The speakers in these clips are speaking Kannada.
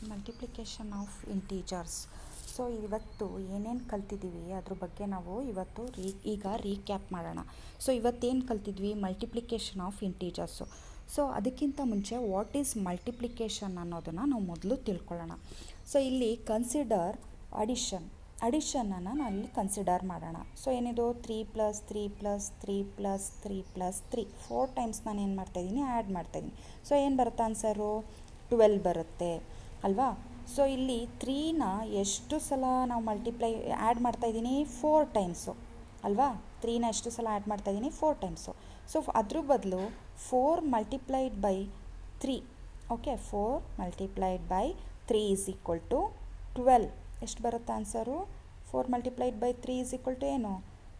Multiplication of integers. ಸೊ ಇವತ್ತು ಏನೇನು ಕಲ್ತಿದ್ದೀವಿ ಅದ್ರ ಬಗ್ಗೆ ನಾವು ಇವತ್ತು ಈಗ ರೀಕ್ಯಾಪ್ ಮಾಡೋಣ. ಸೊ ಇವತ್ತೇನು ಕಲ್ತಿದ್ವಿ? Multiplication of integers. ಸೊ ಅದಕ್ಕಿಂತ ಮುಂಚೆ ವಾಟ್ ಈಸ್ ಮಲ್ಟಿಪ್ಲಿಕೇಶನ್ ಅನ್ನೋದನ್ನು ನಾವು ಮೊದಲು ತಿಳ್ಕೊಳ್ಳೋಣ. ಸೊ ಇಲ್ಲಿ ಕನ್ಸಿಡರ್ ಅಡಿಷನನ್ನು ನಾನು ಇಲ್ಲಿ ಕನ್ಸಿಡರ್ ಮಾಡೋಣ. ಸೊ ಏನಿದು 3 + 3 + 3 + 3 + 3 4 ಟೈಮ್ಸ್ ನಾನು ಏನು ಮಾಡ್ತಾಯಿದ್ದೀನಿ, ಆ್ಯಡ್ ಮಾಡ್ತಾಯಿದ್ದೀನಿ. ಸೊ ಏನು ಬರುತ್ತೆ ಆನ್ಸರು? 12 ಬರುತ್ತೆ ಅಲ್ವಾ? ಸೊ ಇಲ್ಲಿ 3ನ ಎಷ್ಟು ಸಲ ನಾವು ಆ್ಯಡ್ ಮಾಡ್ತಾಯಿದ್ದೀನಿ? 4 ಟೈಮ್ಸು ಅಲ್ವಾ? 3ನ ಎಷ್ಟು ಸಲ ಆ್ಯಡ್ ಮಾಡ್ತಾಯಿದ್ದೀನಿ? 4 ಟೈಮ್ಸು. ಸೊ ಅದ್ರ ಬದಲು 4 × 3, ಓಕೆ, 4 × 3 = 12. ಎಷ್ಟು ಬರುತ್ತೆ ಆನ್ಸರು? 4 × 3 = ಏನು?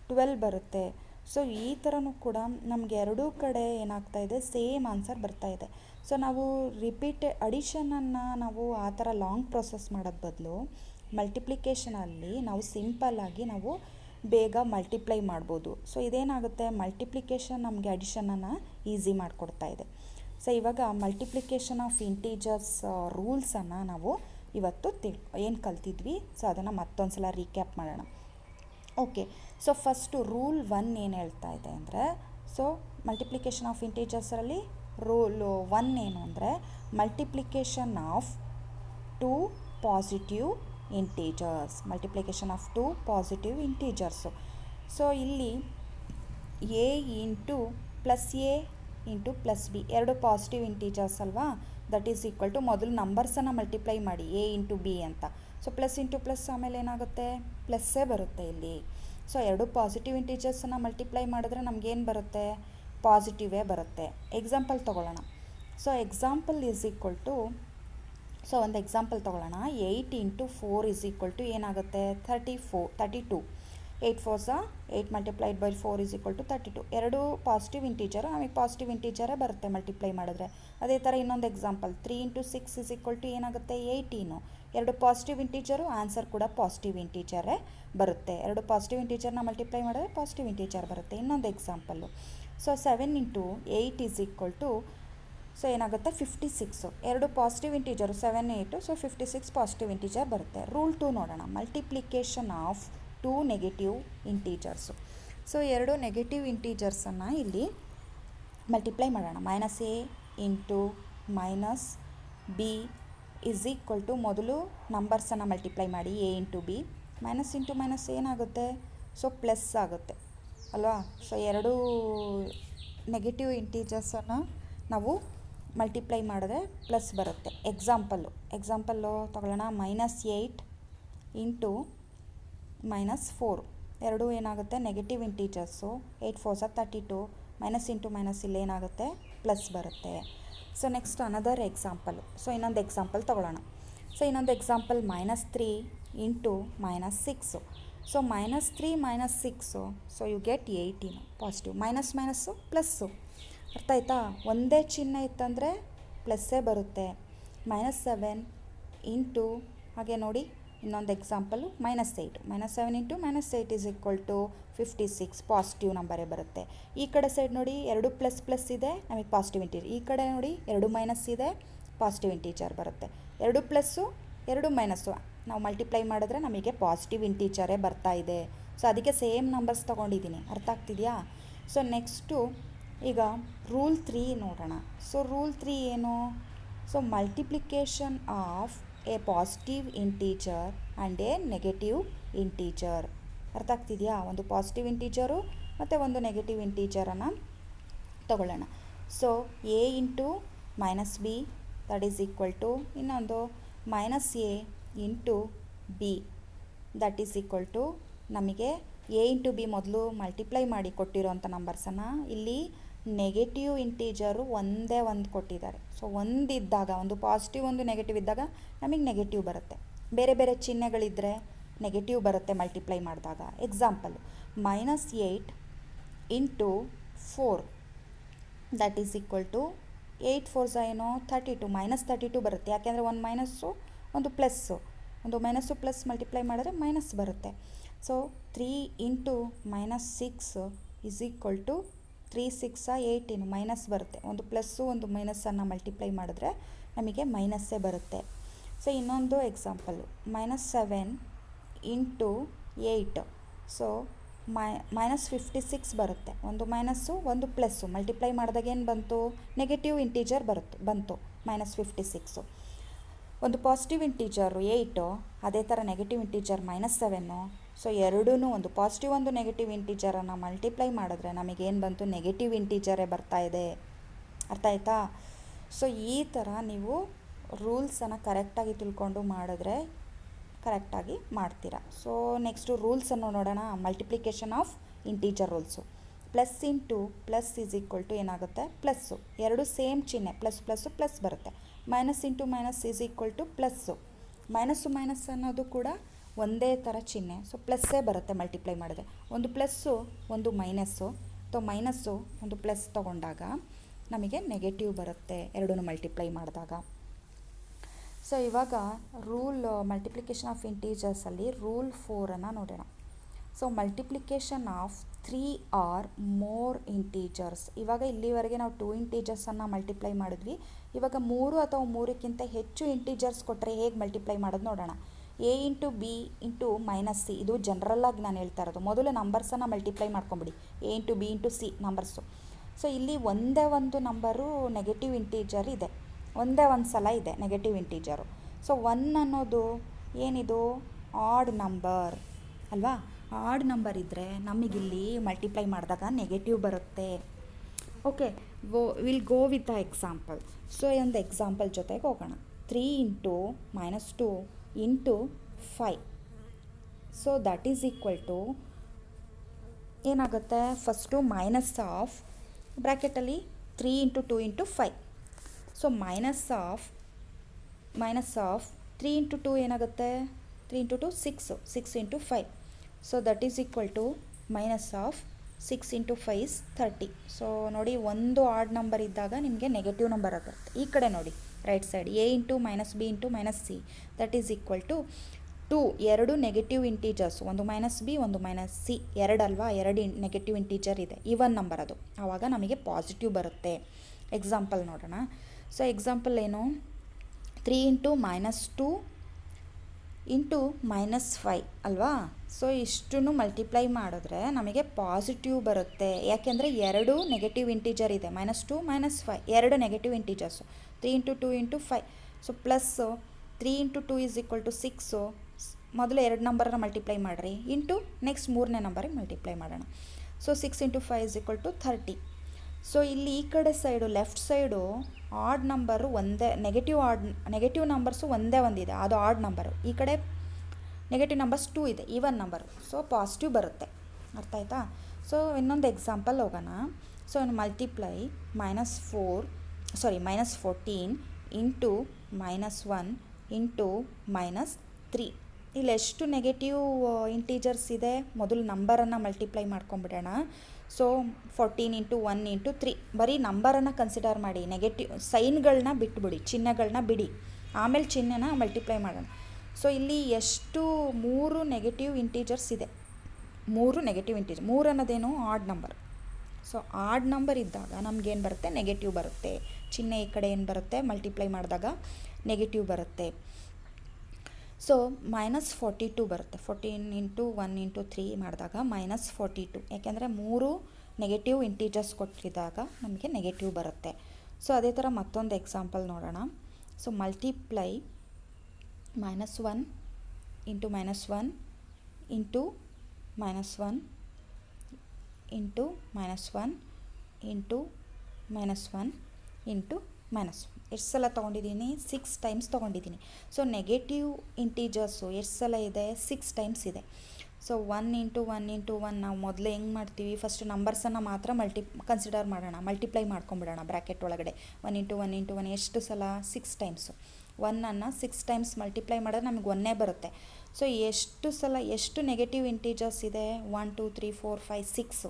12 ಬರುತ್ತೆ. ಸೊ ಈ ಥರನೂ ಕೂಡ ನಮಗೆ ಎರಡೂ ಕಡೆ ಏನಾಗ್ತಾಯಿದೆ, ಸೇಮ್ ಆನ್ಸರ್ ಬರ್ತಾಯಿದೆ. ಸೊ ನಾವು ಅಡಿಷನನ್ನು ನಾವು ಆ ಥರ ಲಾಂಗ್ ಪ್ರೊಸೆಸ್ ಮಾಡೋದು ಬದಲು ಮಲ್ಟಿಪ್ಲಿಕೇಷನಲ್ಲಿ ನಾವು ಸಿಂಪಲ್ಲಾಗಿ ನಾವು ಬೇಗ ಮಲ್ಟಿಪ್ಲೈ ಮಾಡ್ಬೋದು. ಸೊ ಇದೇನಾಗುತ್ತೆ, ಮಲ್ಟಿಪ್ಲಿಕೇಷನ್ ನಮಗೆ ಅಡಿಷನನ್ನು ಈಸಿ ಮಾಡಿಕೊಡ್ತಾ ಇದೆ. ಸೊ ಇವಾಗ ಮಲ್ಟಿಪ್ಲಿಕೇಷನ್ ಆಫ್ ಇಂಟೀಜರ್ಸ್ ರೂಲ್ಸನ್ನು ನಾವು ಇವತ್ತು ಏನು ಕಲ್ತಿದ್ವಿ, ಸೊ ಅದನ್ನು ಮತ್ತೊಂದು ಸಲ ರೀಕ್ಯಾಪ್ ಮಾಡೋಣ. ಓಕೆ, ಸೊ ಫಸ್ಟು ರೂಲ್ 1 ಏನು ಹೇಳ್ತಾ ಇದೆ ಅಂದರೆ, ಸೊ ಮಲ್ಟಿಪ್ಲಿಕೇಷನ್ ಆಫ್ ಇಂಟೀಜರ್ಸಲ್ಲಿ ರೂಲ್ 1 ಏನು ಅಂದರೆ, multiplication of 2 positive integers. Multiplication of 2 positive integers. So ಇಲ್ಲಿ a × +a × +b 2 positive integers ಅಲ್ವಾ? ದಟ್ ಈಸ್ ಈಕ್ವಲ್ ಟು ಮೊದಲು ನಂಬರ್ಸನ್ನು ಮಲ್ಟಿಪ್ಲೈ ಮಾಡಿ a × b ಅಂತ. ಸೊ ಪ್ಲಸ್ ಇಂಟು ಪ್ಲಸ್ ಆಮೇಲೆ ಏನಾಗುತ್ತೆ, ಪ್ಲಸ್ಸೇ ಬರುತ್ತೆ ಇಲ್ಲಿ. ಸೊ 2 ಪಾಸಿಟಿವ್ ಇಂಟೀಜರ್ಸನ್ನು ಮಲ್ಟಿಪ್ಲೈ ಮಾಡಿದ್ರೆ ನಮಗೇನು ಬರುತ್ತೆ? ಪಾಸಿಟಿವೇ ಬರುತ್ತೆ. ಎಕ್ಸಾಂಪಲ್ ತೊಗೊಳ್ಳೋಣ. So example is equal to, so ಒಂದು ಎಕ್ಸಾಂಪಲ್ ತೊಗೊಳ್ಳೋಣ. 8 × 4 = ಏನಾಗುತ್ತೆ? 32. 8 × 4 = 8 × 4 = 32. 2 ಪಾಸಿಟಿವ್ ಇಂಟೀಜರು, ನಮಗೆ ಪಾಸಿಟಿವ್ ಇಂಟೀಜರೇ ಬರುತ್ತೆ ಮಲ್ಟಿಪ್ಲೈ ಮಾಡಿದ್ರೆ. ಅದೇ ಥರ ಇನ್ನೊಂದು ಎಕ್ಸಾಂಪಲ್ 3 × 6 = ಏನಾಗುತ್ತೆ? 18. 2 ಪಾಸಿಟಿವ್ ಇಂಟೀಜರು, ಆನ್ಸರ್ ಕೂಡ ಪಾಸಿಟಿವ್ ಇಂಟೀಜರೇ ಬರುತ್ತೆ. 2 ಪಾಸಿಟಿವ್ ಇಂಟೀಜರ್ನ ಮಲ್ಟಿಪ್ಲೈ ಮಾಡಿದ್ರೆ ಪಾಸಿಟಿವ್ ಇಂಟೀಜರ್ ಬರುತ್ತೆ. ಇನ್ನೊಂದು ಎಕ್ಸಾಂಪಲ್ಲು, ಸೊ 7 × 8 ಸೊ ಏನಾಗುತ್ತೆ? 56. 2 positive integer 7, 8, so 56 positive integer ಬರುತ್ತೆ. ರೂಲ್ 2 ನೋಡೋಣ. Multiplication of 2 negative integers. So 2 negative ಇಂಟೀಜರ್ಸನ್ನು ಇಲ್ಲಿ ಮಲ್ಟಿಪ್ಲೈ ಮಾಡೋಣ. -a × -b = ಮೊದಲು ನಂಬರ್ಸನ್ನು ಮಲ್ಟಿಪ್ಲೈ ಮಾಡಿ a × b. Minus into minus ಏನಾಗುತ್ತೆ? ಸೊ ಪ್ಲಸ್ ಆಗುತ್ತೆ ಅಲ್ವಾ? ಸೊ 2 ನೆಗೆಟಿವ್ ಇಂಟೀಜರ್ಸನ್ನು ನಾವು ಮಲ್ಟಿಪ್ಲೈ ಮಾಡಿದ್ರೆ ಪ್ಲಸ್ ಬರುತ್ತೆ. ಎಕ್ಸಾಂಪಲ್ಲು ತಗೊಳ್ಳೋಣ. -8 × -4 2 ಏನಾಗುತ್ತೆ? Negative integers. 8 × 4 = 32. Minus into minus ಇಲ್ಲಿ ಏನಾಗುತ್ತೆ? ಪ್ಲಸ್ ಬರುತ್ತೆ. So next another example. So ಇನ್ನೊಂದು ಎಕ್ಸಾಂಪಲ್ ತೊಗೊಳ್ಳೋಣ. ಸೊ ಇನ್ನೊಂದು example -3 × -6. So -3 - 6, so you get 18 positive. Minus plus. ಅರ್ಥ ಆಯ್ತಾ? ಒಂದೇ ಚಿಹ್ನೆ ಇತ್ತಂದರೆ ಪ್ಲಸ್ಸೇ ಬರುತ್ತೆ. -7 ಇಂಟು, ಹಾಗೆ ನೋಡಿ ಇನ್ನೊಂದು ಎಕ್ಸಾಂಪಲು -8. -7 × -8 = 56 ಪಾಸಿಟಿವ್ ನಂಬರೇ ಬರುತ್ತೆ. ಈ ಕಡೆ ಸೈಡ್ ನೋಡಿ 2 ಪ್ಲಸ್ ಇದೆ, ನಮಗೆ ಪಾಸಿಟಿವ್ ಇಂಟೀಜರ್. ಈ ಕಡೆ ನೋಡಿ 2 ಮೈನಸ್ ಇದೆ, ಪಾಸಿಟಿವ್ ಇಂಟೀಜರ್ ಬರುತ್ತೆ. 2 ಪ್ಲಸ್ಸು 2 ಮೈನಸ್ಸು ನಾವು ಮಲ್ಟಿಪ್ಲೈ ಮಾಡಿದ್ರೆ ನಮಗೆ ಪಾಸಿಟಿವ್ ಇಂಟೀಜರೇ ಬರ್ತಾ ಇದೆ. ಸೊ ಅದಕ್ಕೆ ಸೇಮ್ ನಂಬರ್ಸ್ ತೊಗೊಂಡಿದ್ದೀನಿ. ಅರ್ಥ ಆಗ್ತಿದೆಯಾ? ಸೊ ನೆಕ್ಸ್ಟು ಈಗ ರೂಲ್ 3 ನೋಡೋಣ. ಸೊ ರೂಲ್ 3 ಏನು? So multiplication of A positive integer and A negative integer. ಅರ್ಥ ಆಗ್ತಿದೆಯಾ? ಒಂದು ಪಾಸಿಟಿವ್ ಇಂಟೀಜರು ಮತ್ತು ಒಂದು ನೆಗೆಟಿವ್ ಇಂಟೀಜರನ್ನು ತಗೊಳ್ಳೋಣ. So a × -b that is equal to ಇನ್ನೊಂದು -a × b that is equal to ನಮಗೆ a × b ಮೊದಲು ಮಲ್ಟಿಪ್ಲೈ ಮಾಡಿ ಕೊಟ್ಟಿರೋಂಥ ನಂಬರ್ಸನ್ನು ಇಲ್ಲಿ ನೆಗೆಟಿವ್ ಇಂಟೀಜರು ಒಂದೇ ಒಂದು ಕೊಟ್ಟಿದ್ದಾರೆ. ಸೊ ಒಂದಿದ್ದಾಗ, ಒಂದು ಪಾಸಿಟಿವ್ ಒಂದು ನೆಗೆಟಿವ್ ಇದ್ದಾಗ ನಮಗೆ ನೆಗೆಟಿವ್ ಬರುತ್ತೆ. ಬೇರೆ ಬೇರೆ ಚಿಹ್ನೆಗಳಿದ್ದರೆ ನೆಗೆಟಿವ್ ಬರುತ್ತೆ ಮಲ್ಟಿಪ್ಲೈ ಮಾಡಿದಾಗ. Example -8 × 4 that is equal to 8 × 4 = ಏನು? 32. -32 ಬರುತ್ತೆ. ಯಾಕೆಂದರೆ ಒಂದು ಮೈನಸ್ಸು ಒಂದು ಪ್ಲಸ್ಸು, ಒಂದು ಮೈನಸ್ಸು ಪ್ಲಸ್ ಮಲ್ಟಿಪ್ಲೈ ಮಾಡಿದ್ರೆ ಮೈನಸ್ ಬರುತ್ತೆ. ಸೊ 3 × -6 = 3 6 18 ಮೈನಸ್ ಬರುತ್ತೆ. ಒಂದು ಪ್ಲಸ್ಸು ಒಂದು ಮೈನಸ್ಸನ್ನು ಮಲ್ಟಿಪ್ಲೈ ಮಾಡಿದ್ರೆ ನಮಗೆ ಮೈನಸ್ಸೇ ಬರುತ್ತೆ. ಸೊ ಇನ್ನೊಂದು ಎಕ್ಸಾಂಪಲ್ಲು -7 ಇಂಟು 8. ಸೊ -56 ಬರುತ್ತೆ. ಒಂದು ಮೈನಸ್ಸು ಒಂದು ಪ್ಲಸ್ಸು ಮಲ್ಟಿಪ್ಲೈ ಮಾಡಿದಾಗ ಏನು ಬಂತು, ನೆಗೆಟಿವ್ ಇಂಟೀಜರ್ ಬಂತು -56. ಒಂದು ಪಾಸಿಟಿವ್ ಇಂಟೀಜರು 8, ಅದೇ ಥರ ನೆಗೆಟಿವ್ ಇಂಟೀಜರ್ -7. ಸೊ ಎರಡೂ ಒಂದು ಪಾಸಿಟಿವ್ ಒಂದು ನೆಗೆಟಿವ್ ಇಂಟೀಜರನ್ನು ಮಲ್ಟಿಪ್ಲೈ ಮಾಡಿದ್ರೆ ನಮಗೇನು ಬಂತು, ನೆಗೆಟಿವ್ ಇಂಟೀಜರೇ ಬರ್ತಾ ಇದೆ. ಅರ್ಥ ಆಯ್ತಾ? ಸೊ ಈ ಥರ ನೀವು ರೂಲ್ಸನ್ನು ಕರೆಕ್ಟಾಗಿ ತಿಳ್ಕೊಂಡು ಮಾಡಿದ್ರೆ ಕರೆಕ್ಟಾಗಿ ಮಾಡ್ತೀರಾ. ಸೊ ನೆಕ್ಸ್ಟು ರೂಲ್ಸನ್ನು ನೋಡೋಣ. Multiplication of integer rules. Plus into plus is equal to ಏನಾಗುತ್ತೆ, ಪ್ಲಸ್ಸು. ಎರಡು ಸೇಮ್ ಚಿಹ್ನೆ, ಪ್ಲಸ್ ಪ್ಲಸ್ಸು ಪ್ಲಸ್ ಬರುತ್ತೆ. Minus into minus is equal to plus. Minus minus ಅನ್ನೋದು ಕೂಡ ಒಂದೇ ಥರ ಚಿಹ್ನೆ, ಸೊ ಪ್ಲಸ್ಸೇ ಬರುತ್ತೆ ಮಲ್ಟಿಪ್ಲೈ ಮಾಡಿದ್ರೆ. ಒಂದು ಪ್ಲಸ್ಸು ಒಂದು ಮೈನಸ್ಸು, ಅಥವಾ ಮೈನಸ್ಸು ಒಂದು ಪ್ಲಸ್ ತೊಗೊಂಡಾಗ ನಮಗೆ ನೆಗೆಟಿವ್ ಬರುತ್ತೆ ಎರಡೂ ಮಲ್ಟಿಪ್ಲೈ ಮಾಡಿದಾಗ. ಸೊ ಇವಾಗ ರೂಲ್ ಮಲ್ಟಿಪ್ಲಿಕೇಶನ್ ಆಫ್ ಇಂಟೀಜರ್ಸಲ್ಲಿ ರೂಲ್ 4 ನೋಡೋಣ. So multiplication of 3 or more integers. ಇವಾಗ ಇಲ್ಲಿವರೆಗೆ ನಾವು 2 ಇಂಟೀಜರ್ಸನ್ನು ಮಲ್ಟಿಪ್ಲೈ ಮಾಡಿದ್ವಿ. ಇವಾಗ 3 ಅಥವಾ 3ಕ್ಕಿಂತ ಹೆಚ್ಚು ಇಂಟೀಜರ್ಸ್ ಕೊಟ್ಟರೆ ಹೇಗೆ ಮಲ್ಟಿಪ್ಲೈ ಮಾಡೋದು ನೋಡೋಣ. a into b into minus c, ಇದು ಜನರಲ್ಲಾಗಿ ನಾನು ಹೇಳ್ತಾ ಇರೋದು. ಮೊದಲು ನಂಬರ್ಸನ್ನು ಮಲ್ಟಿಪ್ಲೈ ಮಾಡ್ಕೊಂಬಿಡಿ, a into b into c numbers. So ಇಲ್ಲಿ ಒಂದೇ ಒಂದು ನಂಬರು ನೆಗೆಟಿವ್ ಇಂಟೀಜರ್ ಇದೆ, ಒಂದೇ ಒಂದು ಸಲ ಇದೆ ನೆಗೆಟಿವ್ ಇಂಟೀಜರು. ಸೊ 1 ಅನ್ನೋದು ಏನಿದು, ಆಡ್ ನಂಬರ್ ಅಲ್ವಾ? ಆಡ್ ನಂಬರ್ ಇದ್ದರೆ ನಮಗಿಲ್ಲಿ ಮಲ್ಟಿಪ್ಲೈ ಮಾಡಿದಾಗ ನೆಗೆಟಿವ್ ಬರುತ್ತೆ. Okay, will go with the example. So ಒಂದು ಎಕ್ಸಾಂಪಲ್ ಜೊತೆಗೆ ಹೋಗೋಣ. 3 into -2 into 5. So that is equal to ಏನಾಗುತ್ತೆ, ಫಸ್ಟು ಮೈನಸ್ ಆಫ್ ಬ್ರ್ಯಾಕೆಟಲ್ಲಿ 3 into 2 into 5. So minus of 3 into 2 ಏನಾಗುತ್ತೆ, 3 into 2 6 into 5. So that is equal to minus of 6 into 5 is 30. So ನೋಡಿ, ಒಂದು ಆಡ್ ನಂಬರ್ ಇದ್ದಾಗ ನಿಮಗೆ ನೆಗೆಟಿವ್ ನಂಬರ್ ಆಗುತ್ತೆ. ಈ ಕಡೆ ನೋಡಿ, right side a into minus b into minus c that is equal to 2. ಎರಡು ನೆಗೆಟಿವ್ ಇಂಟೀಜರ್ಸ್, ಒಂದು ಮೈನಸ್ ಬಿ ಒಂದು ಮೈನಸ್ ಸಿ, ಎರಡಲ್ವಾ, ಎರಡು ನೆಗೆಟಿವ್ ಇಂಟೀಜರ್ ಇದೆ, ಈವನ್ ನಂಬರ್ ಅದು. ಆವಾಗ ನಮಗೆ ಪಾಸಿಟಿವ್ ಬರುತ್ತೆ. ಎಕ್ಸಾಂಪಲ್ ನೋಡೋಣ. ಸೊ ಎಕ್ಸಾಂಪಲ್ ಏನು, 3 ಇಂಟು -2 ಇಂಟು -5 ಅಲ್ವಾ? ಸೊ ಇಷ್ಟನ್ನು ಮಲ್ಟಿಪ್ಲೈ ಮಾಡಿದ್ರೆ ನಮಗೆ ಪಾಸಿಟಿವ್ ಬರುತ್ತೆ. ಯಾಕೆಂದರೆ ಎರಡು ನೆಗೆಟಿವ್ ಇಂಟೀಜರ್ ಇದೆ, -2 -5 ಎರಡು negative integers. 3 into 2 into 5. So plus 3 into 2 is equal to 6. ಮೊದಲು ಎರಡು ನಂಬರನ್ನ ಮಲ್ಟಿಪ್ಲೈ ಮಾಡಿರಿ, ಇಂಟು ನೆಕ್ಸ್ಟ್ ಮೂರನೇ ನಂಬರಿಗೆ ಮಲ್ಟಿಪ್ಲೈ ಮಾಡೋಣ. So 6 into 5 is equal to 30. So ಇಲ್ಲಿ ಈ ಕಡೆ side left side odd number ಒಂದೇ, ನೆಗೆಟಿವ್ ನಂಬರ್ಸು ಒಂದೇ ಒಂದಿದೆ, ಅದು ಆಡ್ ನಂಬರು. ಈ ಕಡೆ ನೆಗೆಟಿವ್ ನಂಬರ್ಸ್ 2 ಇದೆ, ಈವನ್ ನಂಬರು. ಸೊ ಪಾಸಿಟಿವ್ ಬರುತ್ತೆ. ಅರ್ಥ ಆಯ್ತಾ? ಸೊ ಇನ್ನೊಂದು ಎಕ್ಸಾಂಪಲ್ ಹೋಗೋಣ. So multiply -14 into -1 into -3. ಇಲ್ಲಿ ಎಷ್ಟು ನೆಗೆಟಿವ್ ಇಂಟೀಜರ್ಸ್ ಇದೆ, ಮೊದಲು ನಂಬರನ್ನು ಮಲ್ಟಿಪ್ಲೈ ಮಾಡ್ಕೊಂಬಿಡೋಣ. So 14 into 1 into 3. ಬರೀ ನಂಬರನ್ನು ಕನ್ಸಿಡರ್ ಮಾಡಿ, ನೆಗೆಟಿವ್ ಸೈನ್ಗಳನ್ನ ಬಿಟ್ಬಿಡಿ, ಚಿಹ್ನೆಗಳನ್ನ ಬಿಡಿ, ಆಮೇಲೆ ಚಿಹ್ನೆನ ಮಲ್ಟಿಪ್ಲೈ ಮಾಡೋಣ. ಸೊ ಇಲ್ಲಿ ಎಷ್ಟು 3 ನೆಗೆಟಿವ್ ಇಂಟೀಜರ್ಸ್ ಇದೆ, 3 ನೆಗೆಟಿವ್ ಇಂಟೀಜರ್. 3 ಅನ್ನೋದೇನು, odd number. So odd number ಇದ್ದಾಗ ನಮಗೇನು ಬರುತ್ತೆ, ನೆಗೆಟಿವ್ ಬರುತ್ತೆ. ಚಿಹ್ನೆ ಈ ಕಡೆ ಏನು ಬರುತ್ತೆ, ಮಲ್ಟಿಪ್ಲೈ ಮಾಡಿದಾಗ ನೆಗೆಟಿವ್ ಬರುತ್ತೆ. ಸೊ -42 ಬರುತ್ತೆ. 14 ಇಂಟು 1 ಇಂಟು 3 ಮಾಡಿದಾಗ -42. ಯಾಕೆಂದರೆ 3 ನೆಗೆಟಿವ್ ಇಂಟೀಜರ್ಸ್ ಕೊಟ್ಟಿದ್ದಾಗ ನಮಗೆ ನೆಗೆಟಿವ್ ಬರುತ್ತೆ. ಸೊ ಅದೇ ಥರ ಮತ್ತೊಂದು ಎಕ್ಸಾಂಪಲ್ ನೋಡೋಣ. So multiply -1 into -1 into -1 into -1 into -1 into -1. ಎಷ್ಟು ಸಲ ತೊಗೊಂಡಿದ್ದೀನಿ, 6 ಟೈಮ್ಸ್ ತೊಗೊಂಡಿದ್ದೀನಿ. ಸೊ ನೆಗೆಟಿವ್ ಇಂಟೀಜರ್ಸು ಎಷ್ಟು ಸಲ ಇದೆ, 6 ಟೈಮ್ಸ್ ಇದೆ. ಸೊ 1 ಇಂಟು 1 ಇಂಟು 1 ನಾವು ಮೊದಲು ಹೆಂಗೆ ಮಾಡ್ತೀವಿ, ಫಸ್ಟ್ ನಂಬರ್ಸನ್ನು ಮಾತ್ರ ಕನ್ಸಿಡರ್ ಮಾಡೋಣ, ಮಲ್ಟಿಪ್ಲೈ ಮಾಡ್ಕೊಂಬಿಡೋಣ ಬ್ರ್ಯಾಕೆಟ್ ಒಳಗಡೆ. 1 ಇಂಟು 1 ಇಂಟು 1 ಎಷ್ಟು ಸಲ, 6 ಟೈಮ್ಸು. 1ಅನ್ನು 6 ಟೈಮ್ಸ್ ಮಲ್ಟಿಪ್ಲೈ ಮಾಡಿದ್ರೆ ನಮಗೆ 1 ಬರುತ್ತೆ. ಸೊ ಎಷ್ಟು ನೆಗೆಟಿವ್ ಇಂಟೀಜರ್ಸ್ ಇದೆ, 1 2 3 4 5 6.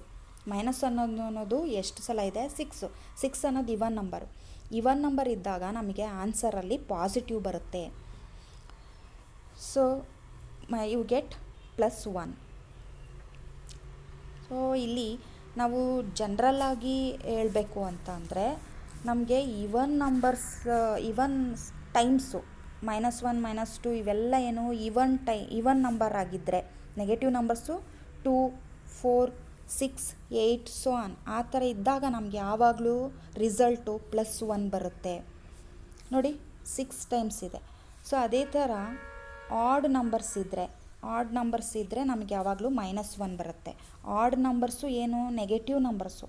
ಮೈನಸ್ ಅನ್ನೋದು ಎಷ್ಟು ಸಲ ಇದೆ, 6 ಅನ್ನೋದು ಇವನ್ ನಂಬರು. ಇವನ್ ನಂಬರ್ ಇದ್ದಾಗ ನಮಗೆ ಆನ್ಸರಲ್ಲಿ ಪಾಸಿಟಿವ್ ಬರುತ್ತೆ. So you get +1. ಸೊ ಇಲ್ಲಿ ನಾವು ಜನರಲ್ಲಾಗಿ ಹೇಳಬೇಕು ಅಂತ ಅಂದರೆ ನಮಗೆ ಇವನ್ ಟೈಮ್ಸು -1 -2 ಇವೆಲ್ಲ ಏನು ಈವನ್ ನಂಬರ್ ಆಗಿದ್ದರೆ, ನೆಗೆಟಿವ್ ನಂಬರ್ಸು 2 4 6 8 ಸೊ ಆನ್ ಆ ಥರ ಇದ್ದಾಗ ನಮ್ಗೆ ಯಾವಾಗಲೂ ರಿಸಲ್ಟು +1 ಬರುತ್ತೆ ನೋಡಿ. 6 ಟೈಮ್ಸ್ ಇದೆ. ಸೊ ಅದೇ ಥರ ಆಡ್ ನಂಬರ್ಸ್ ಇದ್ದರೆ ನಮಗೆ ಯಾವಾಗಲೂ -1 ಬರುತ್ತೆ. ಆಡ್ ನಂಬರ್ಸು ಏನು ನೆಗೆಟಿವ್ ನಂಬರ್ಸು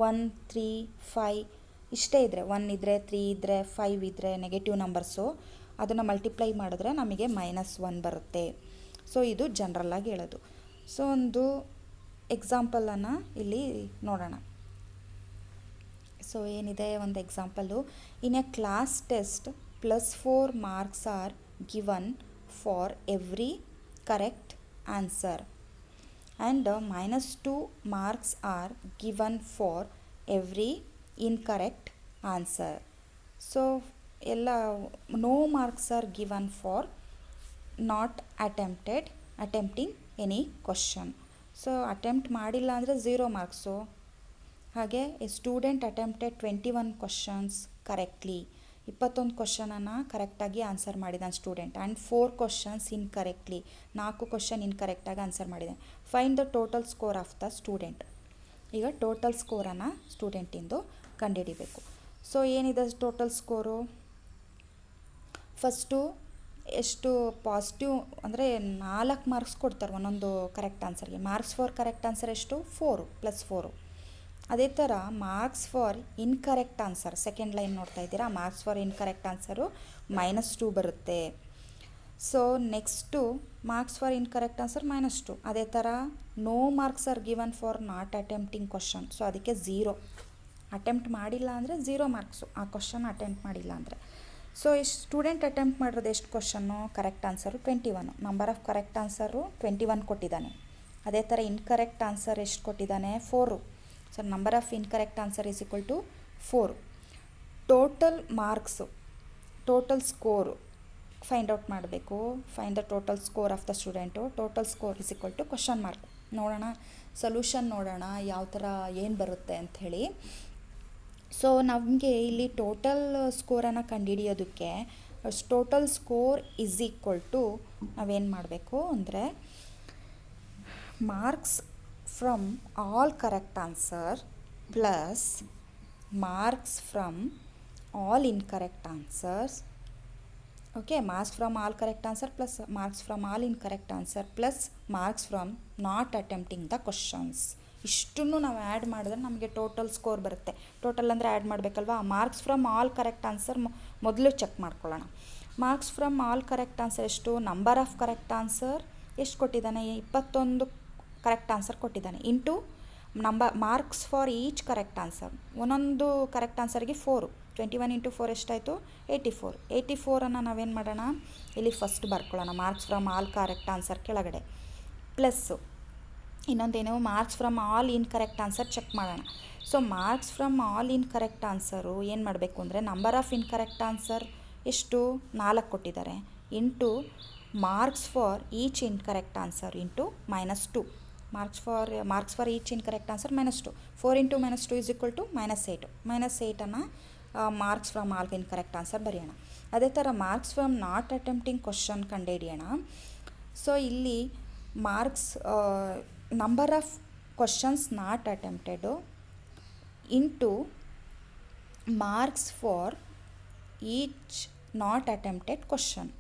1 3 5 ಇಷ್ಟೇ ಇದ್ದರೆ, 1 ಇದ್ದರೆ 3 ಇದ್ದರೆ 5 ಇದ್ದರೆ ನೆಗೆಟಿವ್ ನಂಬರ್ಸು, ಅದನ್ನು ಮಲ್ಟಿಪ್ಲೈ ಮಾಡಿದ್ರೆ ನಮಗೆ -1 ಬರುತ್ತೆ. ಸೊ ಇದು ಜನರಲ್ಲಾಗಿ ಹೇಳೋದು. ಸೊ ಒಂದು ಎಕ್ಸಾಂಪಲನ್ನು ಇಲ್ಲಿ ನೋಡೋಣ. ಸೊ ಏನಿದೆ ಒಂದು example, in a class test +4 marks are given for every correct answer and -2 marks are given for every incorrect answer. So ಎಲ್ಲ no marks are given for not attempting any question. So attempt ಮಾಡಿಲ್ಲ ಅಂದರೆ 0 ಮಾರ್ಕ್ಸು. ಹಾಗೆ a student attempted 21 questions correctly, 21 ಕ್ವಶನನ್ನು ಕರೆಕ್ಟಾಗಿ ಆನ್ಸರ್ ಮಾಡಿದ್ದಾನೆ student. And 4 questions incorrectly, 4 question ಇನ್ಕರೆಕ್ಟಾಗಿ ಆನ್ಸರ್ ಮಾಡಿದ್ದಾನೆ. Find the total score of the student. ಈಗ ಟೋಟಲ್ ಸ್ಕೋರನ್ನು ಸ್ಟೂಡೆಂಟಿಂದು ಕಂಡುಹಿಡಿಬೇಕು. ಸೊ ಏನಿದೆ ಟೋಟಲ್ ಸ್ಕೋರು, ಫಸ್ಟು ಎಷ್ಟು ಪಾಸಿಟಿವ್ ಅಂದರೆ 4 ಮಾರ್ಕ್ಸ್ ಕೊಡ್ತಾರೆ ಒಂದೊಂದು ಕರೆಕ್ಟ್ ಆನ್ಸರ್ಗೆ. ಮಾರ್ಕ್ಸ್ ಫಾರ್ ಕರೆಕ್ಟ್ ಆನ್ಸರ್ ಎಷ್ಟು 4 +4. ಅದೇ ಥರ marks for incorrect answer, second line ನೋಡ್ತಾ ಇದ್ದೀರಾ, ಮಾರ್ಕ್ಸ್ ಫಾರ್ ಇನ್ಕರೆಕ್ಟ್ ಆನ್ಸರು -2 ಬರುತ್ತೆ. So next marks for incorrect answer -2. ಅದೇ ಥರ no marks are given for not attempting question. So ಅದಕ್ಕೆ 0, ಅಟೆಂಪ್ಟ್ ಮಾಡಿಲ್ಲ ಅಂದರೆ 0 ಮಾರ್ಕ್ಸು ಆ ಕ್ವಶನ್ ಅಟೆಂಪ್ಟ್ ಮಾಡಿಲ್ಲ ಅಂದರೆ. ಸೊ ಇಷ್ಟು ಸ್ಟೂಡೆಂಟ್ ಅಟೆಂಪ್ಟ್ ಮಾಡಿರೋದು ಎಷ್ಟು question, correct answer 21. Number of correct answer 21 ಕೊಟ್ಟಿದ್ದಾನೆ. ಅದೇ ಥರ ಇನ್ಕರೆಕ್ಟ್ ಆನ್ಸರ್ ಎಷ್ಟು ಕೊಟ್ಟಿದ್ದಾನೆ 4. So number of incorrect answer is equal to 4. Total marks, total score find out ಮಾಡಬೇಕು. Find the total score of the student. Total score is equal to question mark. ನೋಡೋಣ ಸೊಲ್ಯೂಷನ್, ನೋಡೋಣ ಯಾವ ಥರ ಏನು ಬರುತ್ತೆ ಅಂಥೇಳಿ. ಸೊ ನಮಗೆ ಇಲ್ಲಿ ಟೋಟಲ್ ಸ್ಕೋರನ್ನು ಕಂಡುಹಿಡಿಯೋದಕ್ಕೆ total score is equal to ನಾವೇನು ಮಾಡಬೇಕು ಅಂದರೆ marks from all correct answer plus marks from all incorrect answers. Okay, marks from all correct answer plus marks from all incorrect answer plus marks from not attempting the questions. ಇಷ್ಟನ್ನು ನಾವು ಆ್ಯಡ್ ಮಾಡಿದ್ರೆ ನಮಗೆ ಟೋಟಲ್ ಸ್ಕೋರ್ ಬರುತ್ತೆ. ಟೋಟಲ್ ಅಂದರೆ ಆ್ಯಡ್ ಮಾಡಬೇಕಲ್ವಾ. Marks from all correct answer ಮೊದಲು ಚೆಕ್ ಮಾಡ್ಕೊಳ್ಳೋಣ. Marks from all correct answer ಎಷ್ಟು, ನಂಬರ್ ಆಫ್ ಕರೆಕ್ಟ್ ಆನ್ಸರ್ ಎಷ್ಟು ಕೊಟ್ಟಿದ್ದಾನೆ 21 ಕರೆಕ್ಟ್ ಆನ್ಸರ್ ಕೊಟ್ಟಿದ್ದಾನೆ, into marks for each correct answer. ಒಂದೊಂದು ಕರೆಕ್ಟ್ ಆನ್ಸರ್ಗೆ 4, 21 × 4 ಎಷ್ಟಾಯಿತು 84. 84ಅನ್ನು ನಾವೇನು ಮಾಡೋಣ ಇಲ್ಲಿ ಫಸ್ಟ್ ಬರ್ಕೊಳ್ಳೋಣ, marks from all correct answer ಕೆಳಗಡೆ, ಪ್ಲಸ್ಸು ಇನ್ನೊಂದೇನು marks from all incorrect answer check ಮಾಡೋಣ. So marks from all incorrect answer ಏನು ಮಾಡಬೇಕು ಅಂದರೆ ನಂಬರ್ ಆಫ್ ಇನ್ಕರೆಕ್ಟ್ ಆನ್ಸರ್ ಎಷ್ಟು 4 ಕೊಟ್ಟಿದ್ದಾರೆ, into marks for each incorrect answer into -2. Marks for each incorrect answer -2. 4 × -2 is equal to -8. -8ಅನ್ನು marks from all incorrect answer ಬರೆಯೋಣ. ಅದೇ ಥರ marks from not attempting question ಕಂಡುಹಿಡಿಯೋಣ. ಸೊ ಇಲ್ಲಿ marks number of questions not attempted into marks for each not attempted question.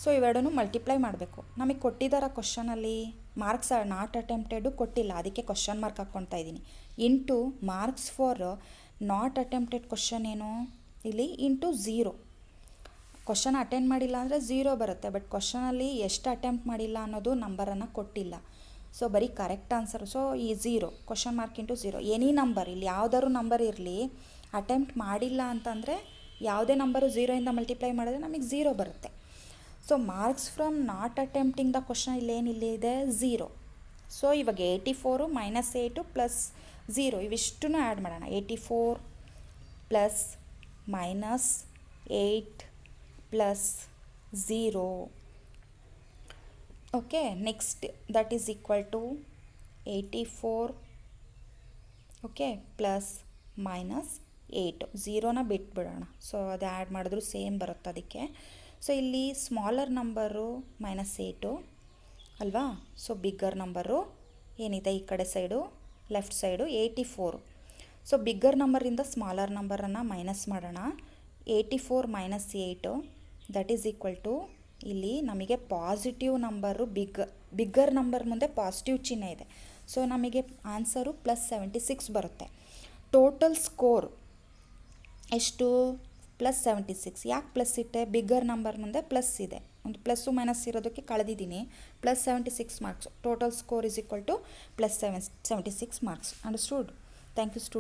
So ಇವೆರಡೂ ಮಲ್ಟಿಪ್ಲೈ ಮಾಡಬೇಕು. ನಮಗೆ ಕೊಟ್ಟಿದ್ದಾರೆ ಕ್ವಶನಲ್ಲಿ ಮಾರ್ಕ್ಸ್ ನಾಟ್ ಅಟೆಂಪ್ಟೆಡು ಕೊಟ್ಟಿಲ್ಲ, ಅದಕ್ಕೆ ಕ್ವಶನ್ ಮಾರ್ಕ್ ಹಾಕ್ಕೊಳ್ತಾ ಇದ್ದೀನಿ. Into marks for not attempted question ಏನು ಇಲ್ಲಿ ಇಂಟು 0. ಕ್ವಶನ್ ಅಟೆಂಡ್ ಮಾಡಿಲ್ಲ ಅಂದರೆ 0 ಬರುತ್ತೆ, ಬಟ್ ಕ್ವಶನಲ್ಲಿ ಎಷ್ಟು ಅಟೆಂಪ್ಟ್ ಮಾಡಿಲ್ಲ ಅನ್ನೋದು ನಂಬರನ್ನು ಕೊಟ್ಟಿಲ್ಲ. ಸೊ ಬರೀ ಕರೆಕ್ಟ್ ಆನ್ಸರ್. ಸೊ ಈ 0 question mark into 0. Any number, ಇಲ್ಲಿ ಯಾವುದಾದ್ರು ನಂಬರ್ ಇರಲಿ, ಅಟೆಂಪ್ಟ್ ಮಾಡಿಲ್ಲ ಅಂತಂದರೆ ಯಾವುದೇ ನಂಬರು 0ಇಂದ ಮಲ್ಟಿಪ್ಲೈ ಮಾಡಿದ್ರೆ ನಮಗೆ 0 ಬರುತ್ತೆ. So marks from not attempting the question ಇಲ್ಲಿ ಇದೆ 0. ಸೊ ಇವಾಗ 84 -8 ಪ್ಲಸ್ 0 ಇವಿಷ್ಟೂ ಆ್ಯಡ್ ಮಾಡೋಣ. 84 plus -8 plus 0. Okay, next that is equal to 84 okay plus -8. 0ನ ಬಿಟ್ಬಿಡೋಣ. ಸೊ ಅದು ಆ್ಯಡ್ ಮಾಡಿದ್ರು ಸೇಮ್ ಬರುತ್ತೆ ಅದಕ್ಕೆ. ಸೊ ಇಲ್ಲಿ ಸ್ಮಾಲರ್ ನಂಬರು -8 ಅಲ್ವಾ. ಸೊ ಬಿಗ್ಗರ್ ನಂಬರು ಏನಿದೆ ಈ ಕಡೆ side left side 84. So bigger ನಂಬರಿಂದ ಸ್ಮಾಲರ್ ನಂಬರನ್ನು ಮೈನಸ್ ಮಾಡೋಣ. 84 - 8 ದಟ್ ಈಸ್ ಈಕ್ವಲ್ ಟು ಇಲ್ಲಿ ನಮಗೆ ಪಾಸಿಟಿವ್ ನಂಬರು ಬಿಗ್ಗರ್ ನಂಬರ್ ಮುಂದೆ ಪಾಸಿಟಿವ್ ಚಿಹ್ನೆ ಇದೆ. ಸೊ ನಮಗೆ ಆನ್ಸರು +76 ಬರುತ್ತೆ. ಟೋಟಲ್ ಸ್ಕೋರ್ ಎಷ್ಟು +76. ಯಾಕೆ ಪ್ಲಸ್ ಇಟ್ಟೆ? ಬಿಗ್ಗರ್ ನಂಬರ್ ಮುಂದೆ ಪ್ಲಸ್ ಇದೆ, ಒಂದು ಪ್ಲಸ್ಸು ಮೈನಸ್ ಇರೋದಕ್ಕೆ ಕಳೆದಿದ್ದೀನಿ. +76 marks. Total score is equal to +76 marks. Understood? Thank you student.